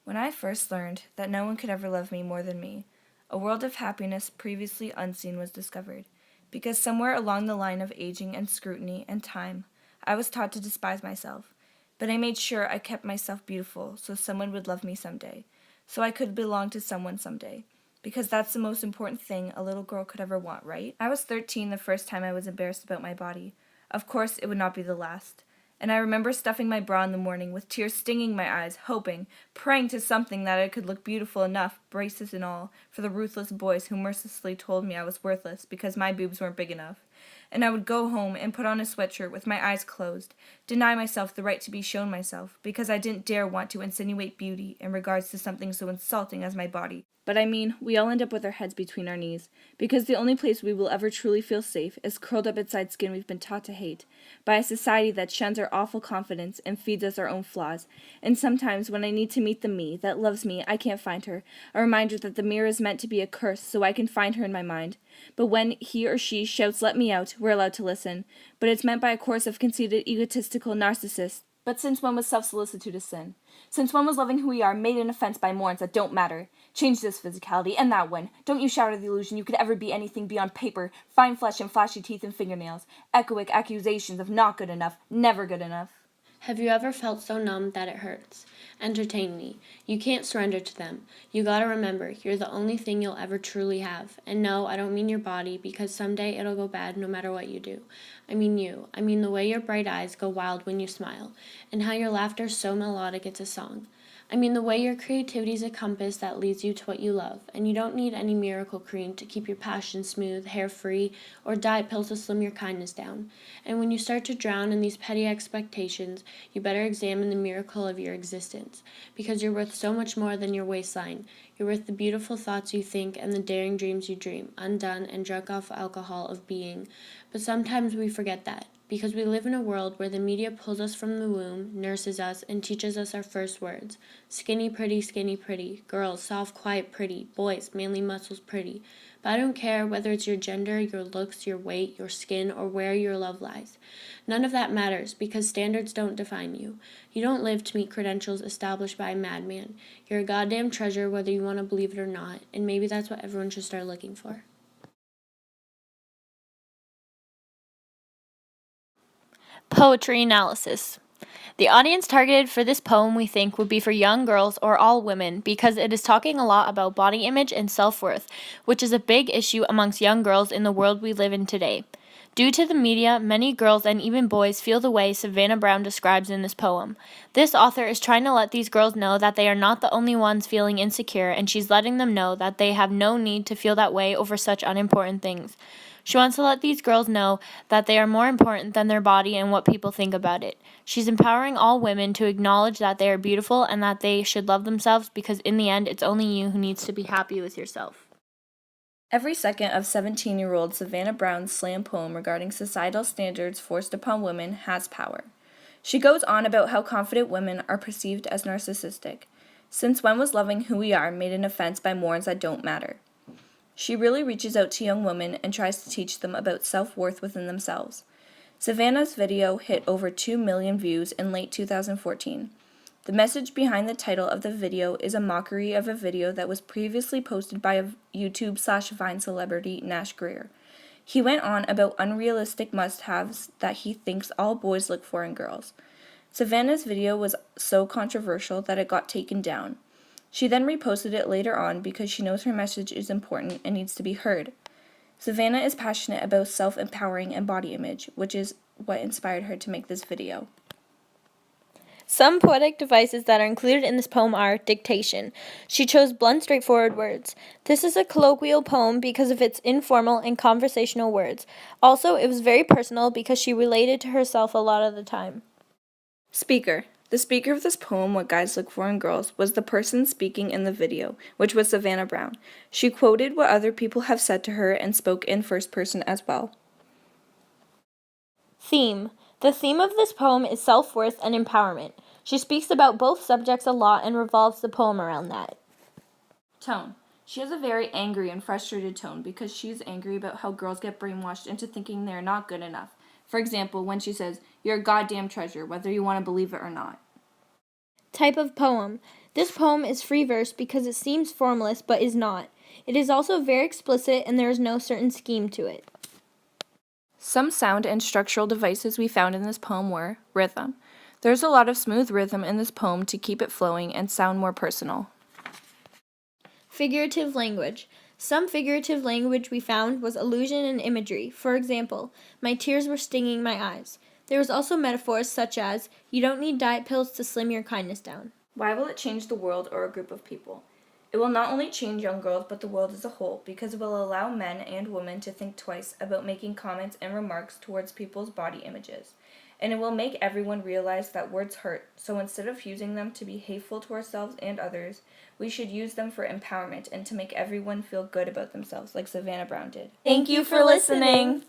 When I first learned that no one could ever love me more than me, a world of happiness previously unseen was discovered, because somewhere along the line of aging and scrutiny and time, I was taught to despise myself. But I made sure I kept myself beautiful so someone would love me someday, so I could belong to someone someday. Because that's the most important thing a little girl could ever want, right? I was 13 the first time I was embarrassed about my body. Of course, it would not be the last. And I remember stuffing my bra in the morning with tears stinging my eyes, hoping, praying to something that I could look beautiful enough, braces and all, for the ruthless boys who mercilessly told me I was worthless because my boobs weren't big enough. And I would go home and put on a sweatshirt with my eyes closed, deny myself the right to be shown myself, because I didn't dare want to insinuate beauty in regards to something so insulting as my body. But I mean, we all end up with our heads between our knees, because the only place we will ever truly feel safe is curled up inside skin we've been taught to hate, by a society that shuns our awful confidence and feeds us our own flaws. And sometimes when I need to meet the me that loves me, I can't find her, a reminder that the mirror is meant to be a curse so I can find her in my mind. But when he or she shouts let me out, we're allowed to listen. But it's meant by a chorus of conceited, egotistical narcissists. But since when was self-solicitude a sin? Since when was loving who we are made an offense by morons that don't matter? Change this physicality and that one. Don't you shatter the illusion you could ever be anything beyond paper, fine flesh and flashy teeth and fingernails. Echoic accusations of not good enough, never good enough. Have you ever felt so numb that it hurts? Entertain me. You can't surrender to them. You gotta remember, you're the only thing you'll ever truly have. And no, I don't mean your body, because someday it'll go bad no matter what you do. I mean you. I mean the way your bright eyes go wild when you smile, and how your laughter's so melodic it's a song. I mean the way your creativity's a compass that leads you to what you love, and you don't need any miracle cream to keep your passion smooth, hair free, or diet pills to slim your kindness down. And when you start to drown in these petty expectations, you better examine the miracle of your existence, because you're worth so much more than your waistline. You're worth the beautiful thoughts you think and the daring dreams you dream, undone and drunk off alcohol of being. But sometimes we forget that, because we live in a world where the media pulls us from the womb, nurses us, and teaches us our first words. Skinny pretty, girls, soft, quiet, pretty, boys, manly muscles, pretty. But I don't care whether it's your gender, your looks, your weight, your skin, or where your love lies. None of that matters, because standards don't define you. You don't live to meet credentials established by a madman. You're a goddamn treasure whether you want to believe it or not, and maybe that's what everyone should start looking for. Poetry analysis. The audience targeted for this poem we think would be for young girls or all women because it is talking a lot about body image and self-worth, which is a big issue amongst young girls in the world we live in today. Due to the media, many girls and even boys feel the way Savannah Brown describes in this poem. This author is trying to let these girls know that they are not the only ones feeling insecure, and she's letting them know that they have no need to feel that way over such unimportant things. She wants to let these girls know that they are more important than their body and what people think about it. She's empowering all women to acknowledge that they are beautiful and that they should love themselves because in the end, it's only you who needs to be happy with yourself. Every second of 17-year-old Savannah Brown's slam poem regarding societal standards forced upon women has power. She goes on about how confident women are perceived as narcissistic. Since when was loving who we are made an offense by morons that don't matter? She really reaches out to young women and tries to teach them about self-worth within themselves. Savannah's video hit over 2 million views in late 2014. The message behind the title of the video is a mockery of a video that was previously posted by a YouTube/Vine celebrity, Nash Greer. He went on about unrealistic must-haves that he thinks all boys look for in girls. Savannah's video was so controversial that it got taken down. She then reposted it later on because she knows her message is important and needs to be heard. Savannah is passionate about self-empowering and body image, which is what inspired her to make this video. Some poetic devices that are included in this poem are dictation. She chose blunt, straightforward words. This is a colloquial poem because of its informal and conversational words. Also, it was very personal because she related to herself a lot of the time. Speaker. The speaker of this poem, What Guys Look For in Girls, was the person speaking in the video, which was Savannah Brown. She quoted what other people have said to her and spoke in first person as well. Theme. The theme of this poem is self-worth and empowerment. She speaks about both subjects a lot and revolves the poem around that. Tone. She has a very angry and frustrated tone because she's angry about how girls get brainwashed into thinking they're not good enough. For example, when she says, "You're a goddamn treasure, whether you want to believe it or not." Type of poem. This poem is free verse because it seems formless but is not. It is also very explicit and there is no certain scheme to it. Some sound and structural devices we found in this poem were rhythm. There's a lot of smooth rhythm in this poem to keep it flowing and sound more personal. Figurative language. Some figurative language we found was allusion and imagery. For example, my tears were stinging my eyes. There was also metaphors such as, you don't need diet pills to slim your kindness down. Why will it change the world or a group of people? It will not only change young girls, but the world as a whole, because it will allow men and women to think twice about making comments and remarks towards people's body images. And it will make everyone realize that words hurt, so instead of using them to be hateful to ourselves and others, we should use them for empowerment and to make everyone feel good about themselves, like Savannah Brown did. Thank you for listening.